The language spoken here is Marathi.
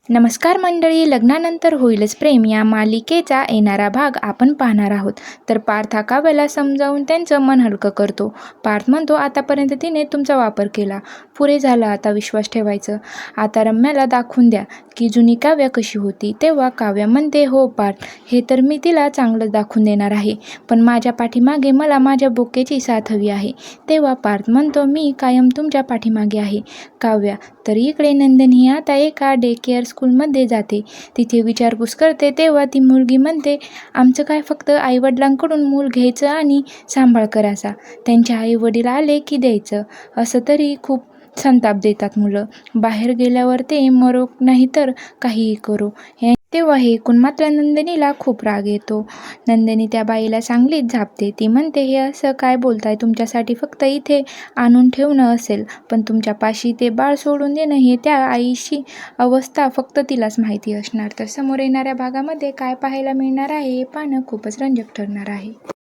नमस्कार मंडळी, लग्नानंतर होईलच प्रेम या मालिकेचा येणारा भाग आपण पाहणार आहोत. तर पार्थ हा काव्याला समजावून त्यांचं मन हलकं करतो. पार्थ म्हणतो, आतापर्यंत तिने तुमचा वापर केला, पुरे झालं, आता विश्वास ठेवायचं. आता रम्याला दाखवून द्या की जुनी काव्या कशी होती. तेव्हा काव्या म्हणते, हो पार्थ, हे तर मी तिला चांगलं दाखवून देणार आहे, पण माझ्या पाठीमागे मला माझ्या बोकेची साथ हवी आहे. तेव्हा पार्थ म्हणतो, मी कायम तुमच्या पाठीमागे आहे. काव्या तर इकडे नंदिनी आता एका डे केअर स्कूलमध्ये जाते. तिथे विचारपूस करते. तेव्हा ती मुलगी म्हणते, आमचं काय फक्त आईवडिलांकडून मूल घ्यायचं आणि सांभाळ करायचा, त्यांच्या आईवडील आले की द्यायचं, असं तरी खूप संताप देतात मुलं. बाहेर गेल्यावर ते मरो नाही तर काहीही करो. तेव्हा हे ऐकून मात्र नंदिनीला खूप राग येतो. नंदिनी त्या बाईला चांगलीच झापते. ती म्हणते, हे असं काय बोलताय, तुमच्यासाठी फक्त इथे आणून ठेवणं असेल, पण तुमच्या पाशी ते बाळ सोडून देणं हे त्या आईची अवस्था फक्त तिलाच माहिती असणार. तर समोर येणाऱ्या भागामध्ये काय पाहायला मिळणार आहे हे पाहणं खूपच रंजक ठरणार आहे.